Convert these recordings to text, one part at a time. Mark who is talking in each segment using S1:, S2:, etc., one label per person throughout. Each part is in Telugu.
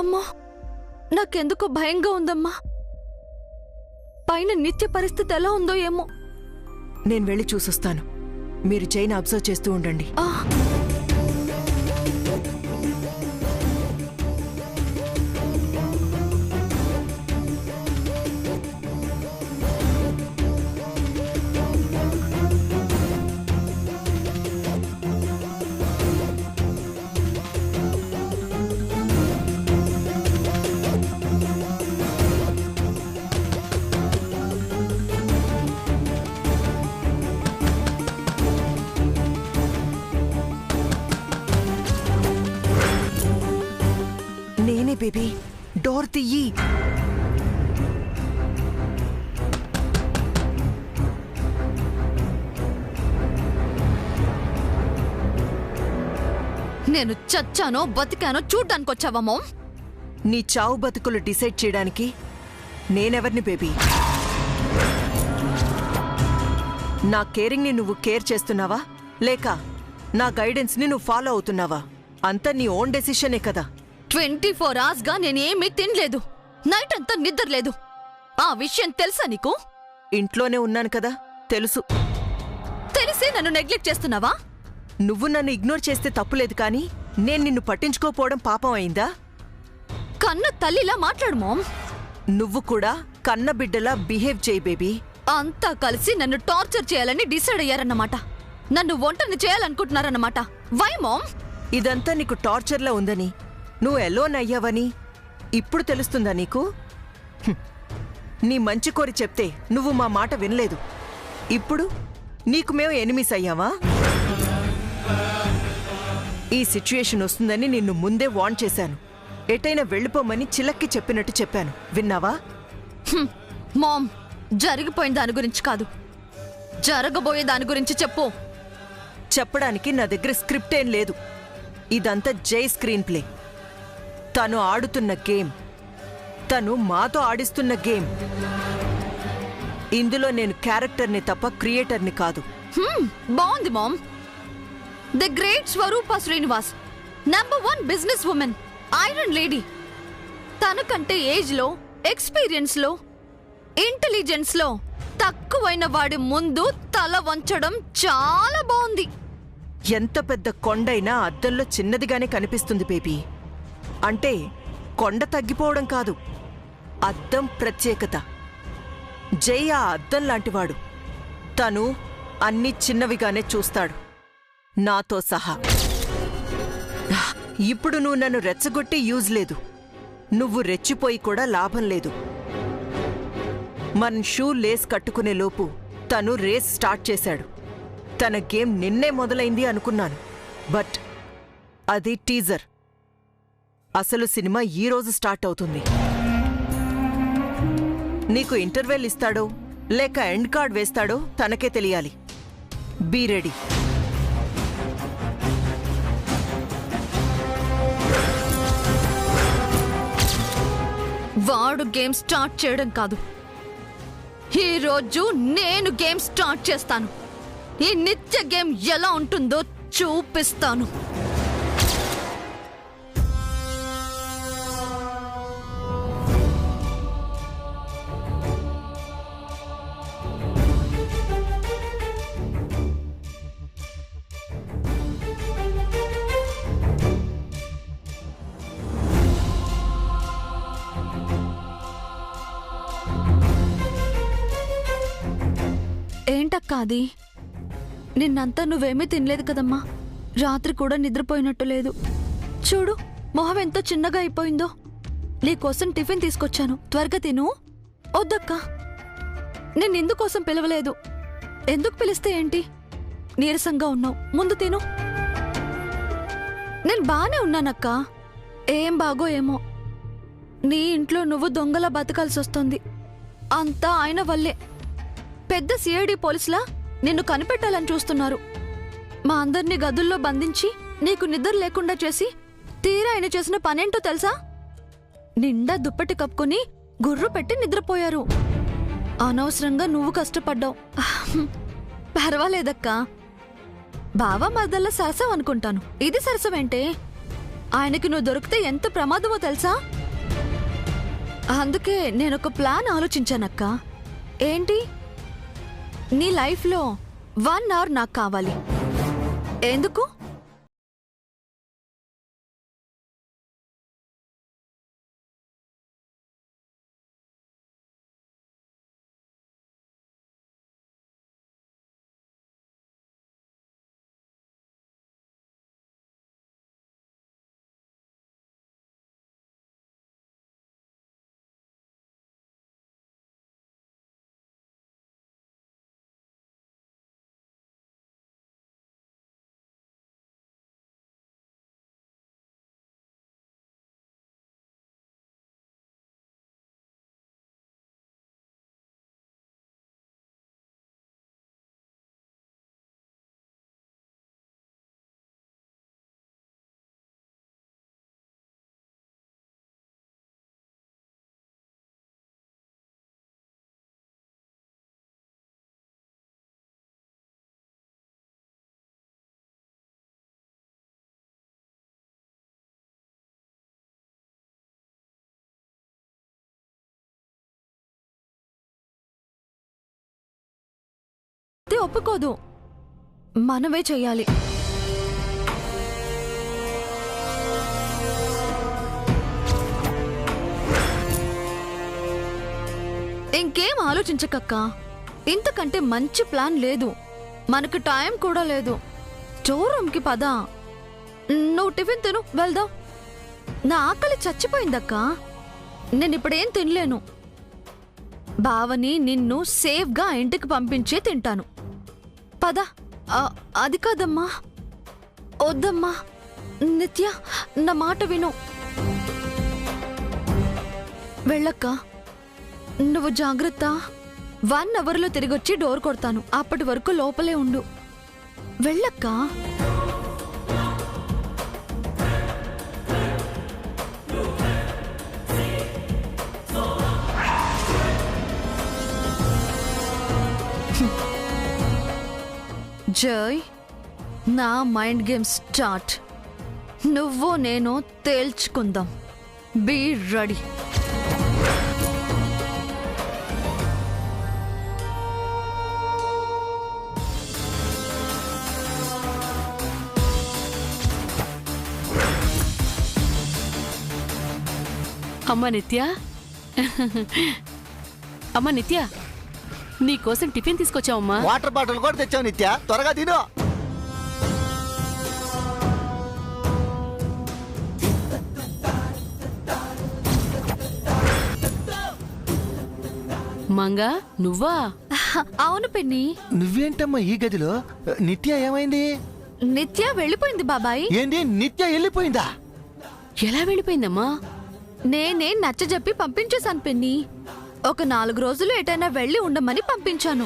S1: అమ్మా, నాకెందుకో భయంగా ఉందమ్మా. పైన నిత్య పరిస్థితి ఎలా ఉందో ఏమో.
S2: నేను వెళ్ళి చూసొస్తాను. మీరు జైని అబ్జర్వ్ చేస్తూ ఉండండి. నేనే బేబీ, డోర్ తీయి.
S1: నేను చచ్చానో బతికానో చూడ్డానికొచ్చావా మామ్?
S2: నీ చావు బతుకులు డిసైడ్ చేయడానికి నేనెవర్ని బేబీ? నా కేరింగ్ని నువ్వు కేర్ చేస్తున్నావా, లేక నా గైడెన్స్ని నువ్వు ఫాలో అవుతున్నావా? అంతా నీ ఓన్ డెసిషనే కదా.
S1: 24 hours గా నేనేమీ తినలేదు, నైట్ అంతా నిద్రలేదు. ఆ విషయం తెలుసా నీకు?
S2: ఇంట్లోనే ఉన్నాను కదా, తెలుసు.
S1: తెలిసి నన్ను నెగ్లెక్ట్ చేస్తున్నావా?
S2: నువ్వు నన్ను ఇగ్నోర్ చేస్తే తప్పులేదు, కానీ నేను నిన్ను పట్టించుకోపోవడం పాపం అయిందా?
S1: కన్న తల్లిలా మాట్లాడు మామ్.
S2: నువ్వు కూడా కన్న బిడ్డలా బిహేవ్ చేయి బేబీ.
S1: అంతా కలిసి నన్ను టార్చర్ చేయాలని డిసైడ్ అయ్యారన్నమాట. నన్ను ఒంటరిని చేయాలనుకుంటున్నారన్నమాట. Why ma'am?
S2: ఇదంతా నీకు టార్చర్లా ఉందని, నువ్వు ఎలోన్ అయ్యావని ఇప్పుడు తెలుస్తుందా నీకు? నీ మంచి కోరి చెప్తే నువ్వు మా మాట వినలేదు. ఇప్పుడు నీకు మేము ఎనిమిస్ అయ్యావా? ఈ సిచ్యుయేషన్ వస్తుందని నిన్ను ముందే వార్న్ చేశాను. ఎటైనా వెళ్ళిపోమని చిలక్కి చెప్పినట్టు చెప్పాను, విన్నావా?
S1: మామ్, జరిగిపోయిన దాని గురించి కాదు, జరగబోయే దాని గురించి చెప్పు.
S2: చెప్పడానికి నా దగ్గర స్క్రిప్ట్ ఏం లేదు. ఇదంతా జై స్క్రీన్ ప్లే. తను ఆడుతున్న గేమ్, తను మాతో ఆడిస్తున్న గేమ్. ఇందులో నేను క్యారెక్టర్ని తప్ప క్రియేటర్ని కాదు.
S1: బాగుంది ma'am. The great Swaroopa Srinivas, #1 business woman, iron lady. తనకంటే ఏజ్ లో, ఎక్స్పీరియన్స్ లో, ఇంటెలిజెన్స్ లో తక్కువైన వాడి ముందు తల వంచడం చాలా బాగుంది.
S2: ఎంత పెద్ద కొండైనా అద్దంలో చిన్నదిగానే కనిపిస్తుంది బేబీ. అంటే కొండ తగ్గిపోవడం కాదు, అద్దం ప్రత్యేకత. జై ఆ అద్దం లాంటివాడు. తను అన్ని చిన్నవిగానే చూస్తాడు, నాతో సహా. ఇప్పుడు నువ్వు నన్ను రెచ్చగొట్టి యూజ్ లేదు. నువ్వు రెచ్చిపోయి కూడా లాభం లేదు. మన షూ లేస్ కట్టుకునే లోపు తను రేస్ స్టార్ట్ చేశాడు. తన గేమ్ నిన్నే మొదలైంది అనుకున్నాను, బట్ అది టీజర్. అసలు సినిమా ఈ రోజు స్టార్ట్ అవుతుంది. నీకు ఇంటర్వెల్ ఇస్తాడో లేక ఎండ్ కార్డ్ వేస్తాడో తనకే తెలియాలి. Be ready.
S1: వాడు గేమ్ స్టార్ట్ చేయడం కాదు, ఈ రోజు నేను గేమ్ స్టార్ట్ చేస్తాను. ఈ నిత్య గేమ్ ఎలా ఉంటుందో చూపిస్తాను. ఏంటక్కా అది? నిన్నంతా నువ్వేమీ తినలేదు కదమ్మా. రాత్రి కూడా నిద్రపోయినట్టు లేదు. చూడు, మొహం ఎంతో చిన్నగా అయిపోయిందో. నీకోసం టిఫిన్ తీసుకొచ్చాను, త్వరగా తిను. వద్దక్కా, నేను ఇందుకోసం పిలవలేదు. ఎందుకు పిలిస్తే ఏంటి? నీరసంగా ఉన్నావు, ముందు తిను. నేను బానే ఉన్నానక్కా. ఏం బాగో ఏమో, నీ ఇంట్లో నువ్వు దొంగలా బతకాల్సి వస్తుంది. అంతా ఆయన వల్లే. పెద్ద సిఐడి పోలీసులా నిన్ను కనిపెట్టాలని చూస్తున్నారు. మా అందర్నీ గదుల్లో బంధించి నీకు నిద్ర లేకుండా చేసి తీరా ఆయన చేసిన పనేంటో తెలుసా? నిండా దుప్పటి కప్పుకుని గుర్రు పెట్టి నిద్రపోయారు. అనవసరంగా నువ్వు కష్టపడ్డావు. పర్వాలేదక్కా, బావ మరదల్లా సరసం అనుకుంటాను. ఇది సరసమేంటే? ఆయనకి నువ్వు దొరికితే ఎంత ప్రమాదమో తెలుసా? అందుకే నేనొక ప్లాన్ ఆలోచించానక్క. ఏంటి? నీ లైఫ్లో 1 అవర్ నాకు కావాలి. ఎందుకు? ఒప్పుకోదు. మనమే చెయ్యాలి. ఇంకేం ఆలోచించకక్క. ఇంతకంటే మంచి ప్లాన్ లేదు. మనకు టైం కూడా లేదు. స్టోర్ రూమ్కి పద. నువ్వు టిఫిన్ తిను, వెళ్దాం. నా ఆకలి చచ్చిపోయిందక్క. నేనిప్పుడేం తినలేను. బావని నిన్ను సేఫ్గా ఇంటికి పంపించే తింటాను. పద. అది కాదమ్మా, వద్దమ్మా. నిత్య, నా మాట విను. వెళ్ళక్క. నువ్వు జాగ్రత్త. 1 అవర్లో తిరిగొచ్చి డోర్ కొడతాను. అప్పటి వరకు లోపలే ఉండు. వెళ్ళక్క. జయ్, నా మైండ్ గేమ్ స్టార్ట్. నువ్వు నేను తేల్చుకుందాం. Be ready.
S3: అమ్మా నిత్య, అమ్మా నిత్య, నీకోసం టిఫిన్ తీసుకొచ్చావమ్మా.
S4: వాటర్ బాటిల్ కూడా తెచ్చావు నిత్య, త్వరగా తిను.
S3: మంగా, నువ్వా?
S1: అవును పిన్ని.
S4: నువ్వేంటమ్మా ఈ గదిలో? నిత్య ఏమైంది?
S1: నిత్య వెళ్ళిపోయింది బాబాయ్.
S4: ఏంది, నిత్య వెళ్ళిపోయిందా?
S3: ఎలా వెళ్ళిపోయిందమ్మా?
S1: నేనే నచ్చజెప్పి పంపించేశాను పిన్ని. ఒక 4 రోజులు ఎటైనా వెళ్ళి ఉండమని పంపించాను.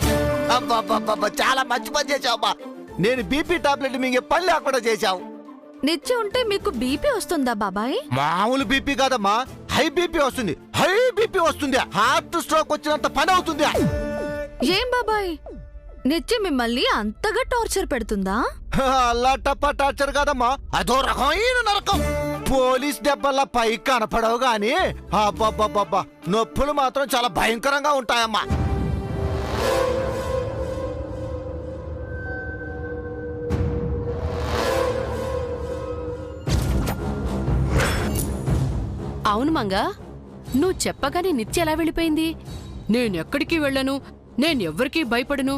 S4: అబ్బబ్బబ్బబ్బ, చాలా మంచి పని చేసావమ్మా. నేను బీపీ టాబ్లెట్ మింగే పని లేకుండా చేశావు.
S1: నిత్య ఉంటే మీకు బీపీ వస్తుందా బాబాయ్?
S4: మామూలు బీపీ కాదమ్మా, హై బీపీ వస్తుంది. హై బీపీ వస్తుంది. హార్ట్ స్ట్రోక్ వచ్చినంత పని అవుతుంది.
S1: ఏం బాబాయ్, నిత్య మిమ్మల్ని అంతగా టార్చర్ పెడుతుందా?
S4: అల్లా టప్ప టార్చర్ కాదమ్మా, అదో రకమైన నరకం. పోలీస్ దెబ్బల్లా పై కనపడవు గాని అబ్బబ్బబ్బబ్బా, నొప్పులు మాత్రం చాలా భయంకరంగా ఉంటాయమ్మా.
S3: అవును మంగా, నువ్వు చెప్పగానే నిత్య ఎలా వెళ్ళిపోయింది? నేనెక్కడికి వెళ్ళను, నేనెవ్వరికీ భయపడను,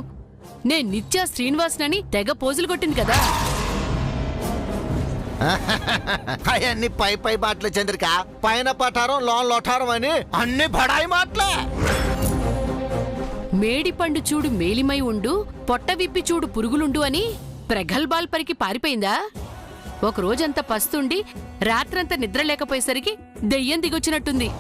S3: నేను నిత్య శ్రీనివాస్నని తెగ పోజులు కొట్టింది కదా.
S4: అవన్నీ పై పై మాటలు చంద్రిక. పైన పటారం లోన్ లొటారం అని అన్ని బడాయి మాటలే.
S3: మేడిపండు చూడు మేలిమై ఉండు, పొట్ట విప్పి చూడు పురుగులుండు అని ప్రగల్భాల్ పరికి పారిపోయిందా? ఒకరోజంతా పస్తుండి రాత్రంతా నిద్ర లేకపోయేసరికి దెయ్యం దిగొచ్చినట్టుంది.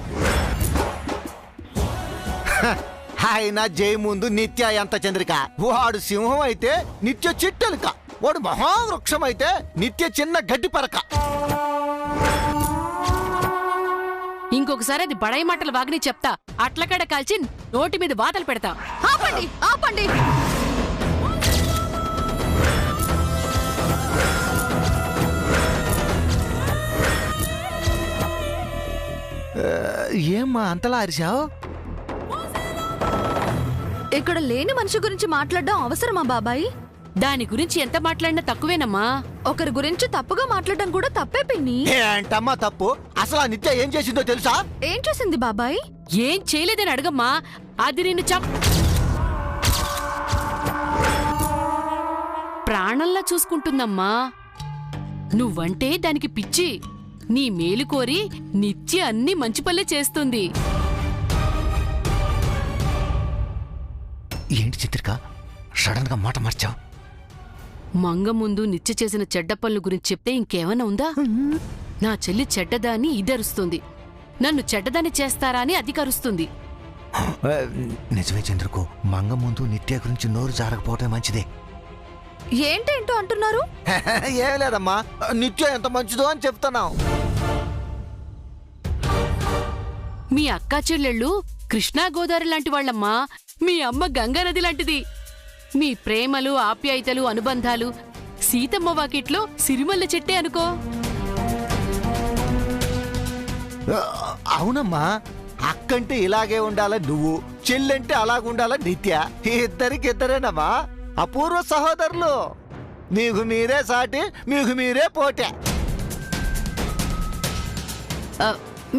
S4: ఆయన జై ముందు నిత్య ఎంత చంద్రిక. వాడు సింహం అయితే నిత్య చిట్టెలుక, వాడు మహావృక్షం అయితే నిత్య చిన్న గడ్డి పరక.
S3: ఇంకొకసారి అది బడాయి మాటలు వాగిని చెప్తా, అట్లకడ కాల్చి నోటి మీద వాతలు పెడతా.
S1: ఆపండి, ఆపండి.
S4: ఏమ్మా అంతలా అరిచావు?
S1: ఇక్కడ లేని మనిషి గురించి మాట్లాడడం అవసరమా బాబాయ్?
S3: దాని గురించి ఎంత మాట్లాడినా తక్కువేనమ్మా.
S1: ఒకరి గురించి తప్పుగా మాట్లాడడం కూడా తప్పే పిన్ని.
S4: ఏంటమ్మా తప్పు? అసలు ఆ నిత్య ఏం చేసిందో తెలుసా?
S1: ఏం చేసింది బాబాయ్?
S3: ఏం చేయలేదని అడగమ్మా. అది నిన్ను ప్రాణంలా చూసుకుంటుందమ్మా. నువ్వంటే దానికి పిచ్చి. నీ మేలు కోరి నిత్య అన్ని మంచి పనులే చేస్తుంది.
S4: ఏంటి చిత్రిక సడన్ గా మాట మార్చావు?
S3: మంగ ముందు నిత్య చేసిన చెడ్డ పనుల గురించి చెప్తే ఇంకేమన్నా ఉందా? నా చెల్లి చెడ్డదాన్ని ఇదరుస్తుంది, నన్ను చెడ్డదాన్ని చేస్తారా అని అధికరుస్తుంది.
S4: నిజమే చంద్రకు, మంగ ముందు నిత్య గురించి నోరు జారకపోవటం మంచిదే.
S1: ఏంటేంటో అంటున్నారు?
S4: ఏం లేదమ్మా, నిత్య ఎంత మంచిదో అని చెప్తున్నావు.
S3: మీ అక్కా చెల్లెళ్ళు కృష్ణా గోదావరి లాంటి వాళ్ళమ్మా. మీ అమ్మ గంగానది లాంటిది. మీ ప్రేమలు ఆప్యాయతలు అనుబంధాలు సీతమ్మ వాకిట్లో సిరిమల్ల చెట్టే అనుకో.
S4: అవునమ్మా, అక్కంటే ఇలాగే ఉండాల నువ్వు, చెల్లంటే అలాగుండాల నిత్య. ఇద్దరికిద్దరేనమ్మా, అపూర్వ సహోదరులు. మీకు మీరే సాటి, మీకు మీరే పోటే.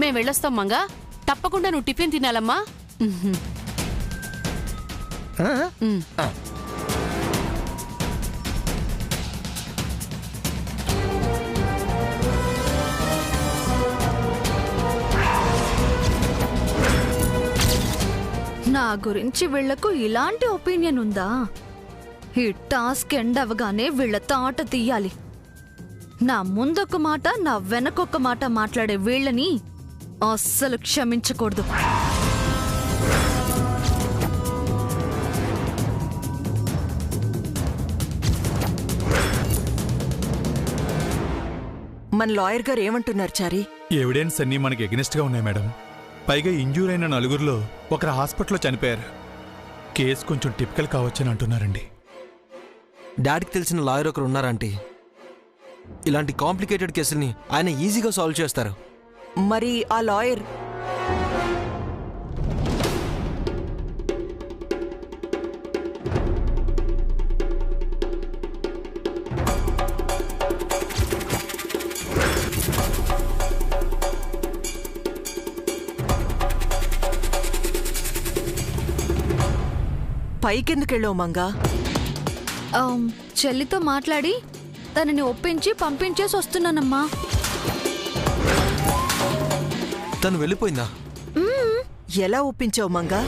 S3: మేం వెళ్ళొస్తాం మంగా. తప్పకుండా నువ్వు టిఫిన్ తినాలమ్మా.
S1: నా గురించి వీళ్లకు ఇలాంటి ఒపీనియన్ ఉందా? ఈ టాస్క్ ఎండ్ అవగానే వీళ్ల తాట తీయాలి. నా ముందొక మాట, నా వెనకొక మాట మాట్లాడే వీళ్ళని అస్సలు క్షమించకూడదు.
S2: మన లాయర్ గారు ఏమంటున్నారు చారి?
S5: ఎవిడెన్స్ అన్నీ మనకి ఎగనెస్ట్ గా ఉన్నాయి మేడం. పైగా ఇంజ్యూర్ అయిన నలుగురిలో ఒకరు హాస్పిటల్లో చనిపోయారు. కేసు కొంచెం టిపికల్ కావచ్చని అంటున్నారండి.
S6: డాడీకి తెలిసిన లాయర్ ఒకరు ఉన్నారంటే ఇలాంటి కాంప్లికేటెడ్ కేసుల్ని ఆయన ఈజీగా సాల్వ్ చేస్తారు.
S2: మరి ఆ లాయర్ పైకెందుకెళ్ళావు మంగా?
S1: చెల్లితో మాట్లాడి తనని ఒప్పించి పంపించేసి వస్తున్నానమ్మా.
S6: తను వెళ్ళిపోయిందా?
S2: ఎలా ఒప్పించావు మంగా?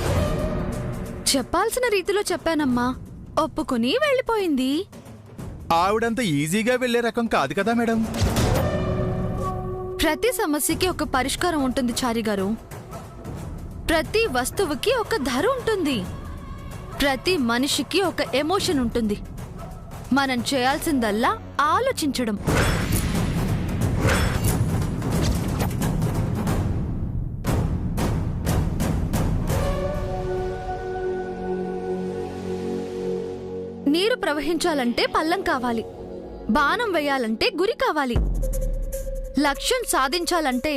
S1: చెప్పాల్సిన రీతిలో చెప్పానమ్మా. ఒప్పుకుని వెళ్ళిపోయింది.
S5: ఆవిడంత ఈజీగా వెళ్లే రకం కాదు కదా మేడం.
S1: ప్రతి సమస్యకి ఒక పరిష్కారం ఉంటుంది చారి గారు. ప్రతి వస్తువుకి ఒక ధర ఉంటుంది. ప్రతి మనిషికి ఒక ఎమోషన్ ఉంటుంది. మనం చేయాల్సిందల్లా ఆలోచించడం. నీరు ప్రవహించాలంటే పల్లం కావాలి. బాణం వేయాలంటే గురి కావాలి. లక్ష్యం సాధించాలంటే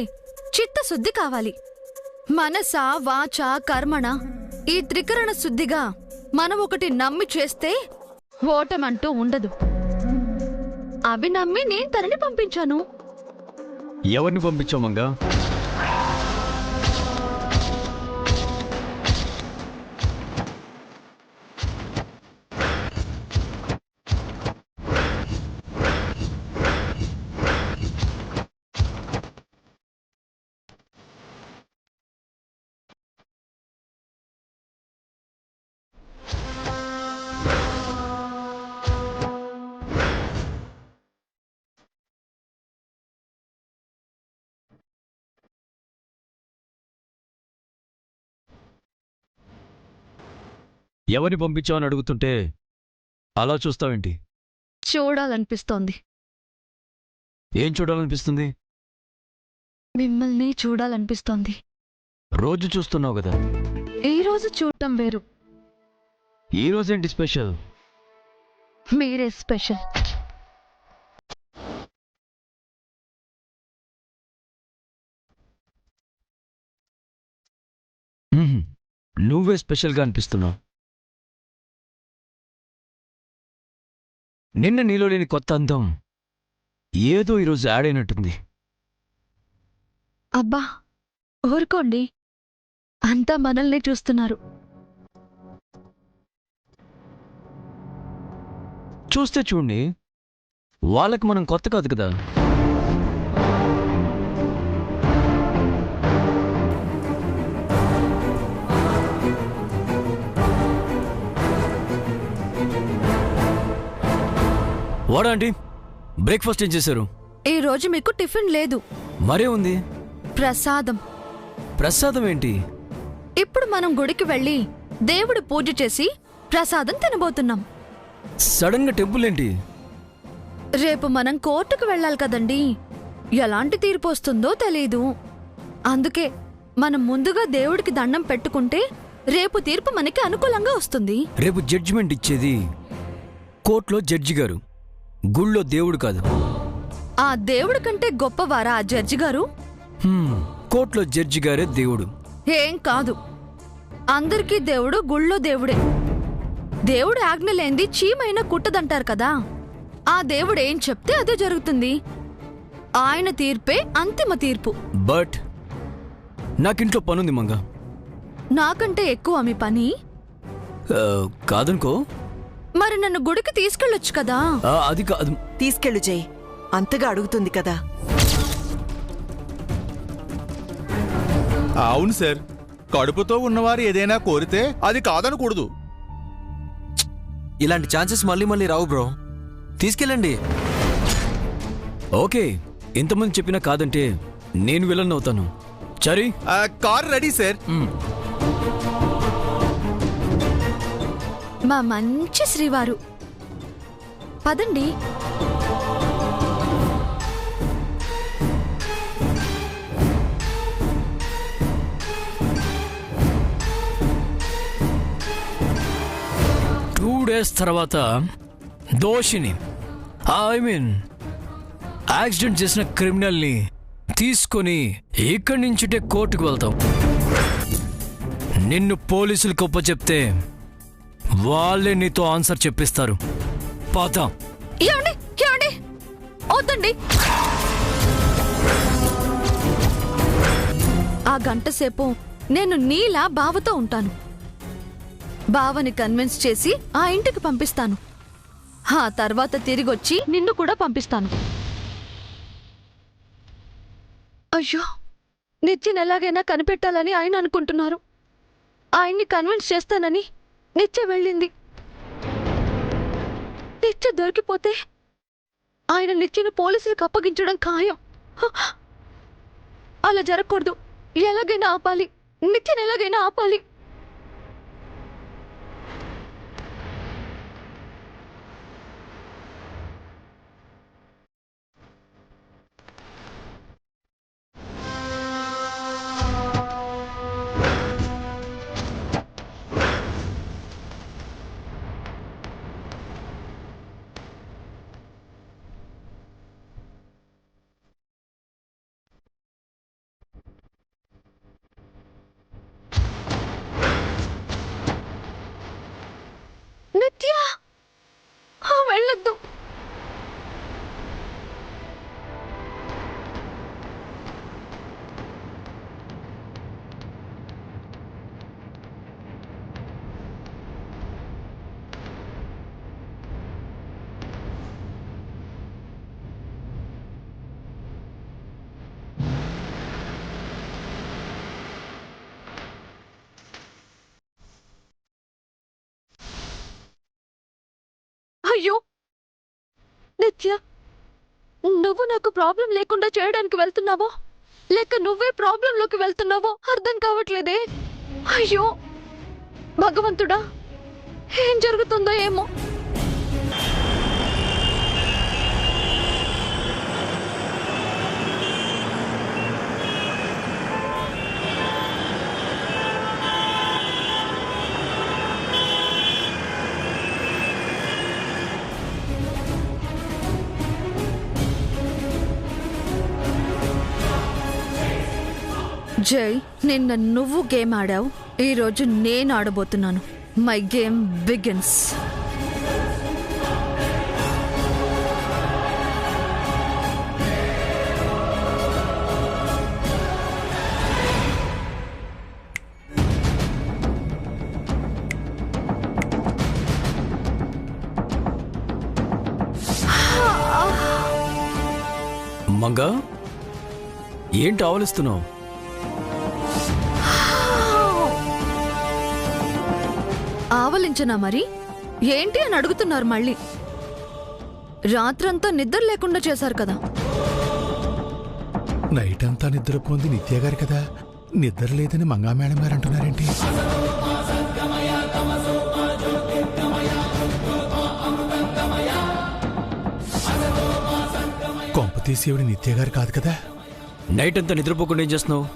S1: చిత్తశుద్ధి కావాలి. మనస వాచ కర్మణ ఈ త్రికరణ శుద్ధిగా మనం ఒకటి నమ్మి చేస్తే ఓటమంటూ ఉండదు. అవి నమ్మి నేను తనని పంపించాను.
S7: ఎవరిని పంపించామంగా? ఎవరిని పంపించామని అడుగుతుంటే అలా చూస్తావేంటి?
S1: చూడాలనిపిస్తోంది.
S7: ఏం చూడాలనిపిస్తుంది?
S1: మిమ్మల్ని చూడాలనిపిస్తోంది.
S7: రోజు చూస్తున్నావు కదా.
S1: ఈ రోజు చూడటం వేరు.
S7: ఈ రోజేంటి స్పెషల్?
S1: మీరే స్పెషల్.
S7: నువ్వే స్పెషల్గా అనిపిస్తున్నావు. నిన్న నీలో లేని కొత్త అందం ఏదో ఈరోజు యాడ్ అయినట్టుంది.
S1: అబ్బా ఊరుకోండి, అంతా మనల్ని చూస్తున్నారు.
S7: చూస్తే చూడండి, వాళ్ళకి మనం కొత్త కాదు కదా. వాడా ఆంటీ, బ్రేక్ఫాస్ట్ ఏం చేశారు?
S1: ఈ రోజు మీకు టిఫిన్ లేదు,
S7: మరే ఉంది.
S1: ప్రసాదం.
S7: ప్రసాదం ఏంటి?
S1: ఇప్పుడు మనం గుడికి వెళ్ళి దేవుడి పూజ చేసి ప్రసాదం తినబోతున్నాం.
S7: సడన్ గా టెంపుల్ ఏంటి?
S1: రేపు మనం కోర్టుకు వెళ్ళాలి కదండి, ఎలాంటి తీర్పు వస్తుందో తెలీదు. అందుకే మనం ముందుగా దేవుడికి దండం పెట్టుకుంటే రేపు తీర్పు మనకి అనుకూలంగా వస్తుంది.
S7: రేపు జడ్జిమెంట్ ఇచ్చేది కోర్టులో జడ్జి గారు, గుళ్ళో దేవుడు కాదు.
S1: ఆ దేవుడి కంటే గొప్పవారా ఆ జడ్జి గారు?
S7: కోర్టులో జడ్జి గారే దేవుడు.
S1: ఏం కాదు, అందరికీ దేవుడు గుళ్ళో దేవుడే. దేవుడు ఆజ్ఞ లేంది చీమైనా కుట్టదంటారు కదా. ఆ దేవుడు ఏం చెప్తే అదే జరుగుతుంది. ఆయన తీర్పే అంతిమ తీర్పు.
S7: బట్ నాకింట్లో పనుంది మంగ.
S1: నాకంటే ఎక్కువ మీ పని?
S7: కాదనుకో.
S1: మరి నన్ను గుడికి తీసుకెళ్ళొచ్చు కదా.
S7: అది కాదు.
S2: తీసుకెళ్ళు జై, అంతగా అడుగుతుంది కదా.
S5: అవును సార్, కడుపుతో ఉన్నవారు ఏదైనా కోరితే అది కాదనకూడదు.
S6: ఇలాంటి ఛాన్సెస్ మళ్ళీ మళ్ళీ రావు బ్రో, తీసుకెళ్ళండి.
S7: ఓకే, ఇంతమంది చెప్పినా కాదంటే నేను విలన్ అవుతాను. చరీ,
S5: కార్ రెడీ సార్.
S1: మా మంచి శ్రీవారు, పదండి.
S7: డేస్ తర్వాత దోషిని, ఐ మీన్ యాక్సిడెంట్ చేసిన క్రిమినల్ని తీసుకొని ఇక్కడి నుంచుంటే కోర్టుకు వెళ్తాం. నిన్ను పోలీసులకు ఒప్పచెప్తే వాళ్ళే నీతో ఆన్సర్ చెప్పిస్తారు. పాత
S1: ఏమండి ఏమండి, వద్దండి. ఆ గంట సేపు నేను నీలా బావతో ఉంటాను. బావని కన్విన్స్ చేసి ఆ ఇంటికి పంపిస్తాను. ఆ తర్వాత తిరిగొచ్చి నిన్ను కూడా పంపిస్తాను. అయ్యో, నిత్యని ఎలాగైనా కనిపెట్టాలని ఆయన అనుకుంటున్నారు. ఆయన్ని కన్విన్స్ చేస్తానని నిత్య వెళ్ళింది. నిత్య దొరికిపోతే ఆయన నిత్యను పోలీసులకు అప్పగించడం ఖాయం. అలా జరగకూడదు. ఎలాగైనా ఆపాలి, నిత్యను ఎలాగైనా ఆపాలి. నిత్య, వెళ్ళొద్దు. అయ్యో నిత్య, నువ్వు నాకు ప్రాబ్లం లేకుండా చేయడానికి వెళ్తున్నావో లేక నువ్వే ప్రాబ్లంలోకి వెళ్తున్నావో అర్థం కావట్లేదే. అయ్యో భగవంతుడా, ఏం జరుగుతుందో ఏమో. జై, నిన్న నువ్వు గేమ్ ఆడావు, ఈరోజు నేను ఆడబోతున్నాను. My game begins.
S7: మంగా ఏంటి ఆవలిస్తున్నావు?
S1: ఆవలించనా మరి? ఏంటి అని అడుగుతున్నారు మళ్ళీ. రాత్రంతా నిద్ర లేకుండా చేశారు కదా.
S5: నైట్ అంతా నిద్రపోంది నిత్య గారు కదా, నిద్ర లేదని మంగా మేడం గారు అంటున్నారేంటి? కొంప తీసేవిడి నిత్య గారు కాదు కదా?
S7: నైట్ అంతా నిద్రపోకుండా ఏం చేస్తున్నావు?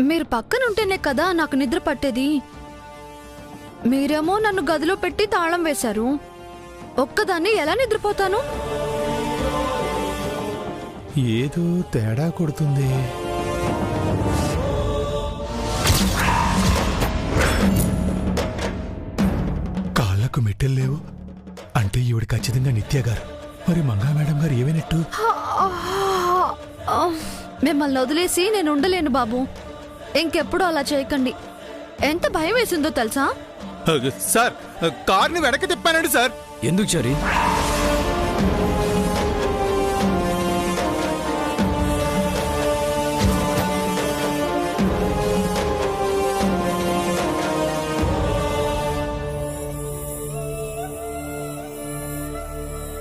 S1: మీరు పక్కనుంటేనే కదా నాకు నిద్ర పట్టేది. మీరేమో నన్ను గదిలో పెట్టి తాళం వేశారు. ఒక్కదాన్ని ఎలా నిద్రపోతాను?
S5: ఏదో తేడా కొడుతుంది. కాళ్ళకు మెట్టెలు లేవు అంటే ఈవిడ ఖచ్చితంగా నిత్య గారు. మరి మంగా మేడం గారు ఏమైనట్టు?
S1: మిమ్మల్ని వదిలేసి నేను ఉండలేను బాబు. ఇంకెప్పుడు అలా చేయకండి. ఎంత భయం వేసిందో తెలుసా?
S5: సార్, కార్ని వెనక్కి తిప్పానండి సార్.
S7: ఎందుకు చారి?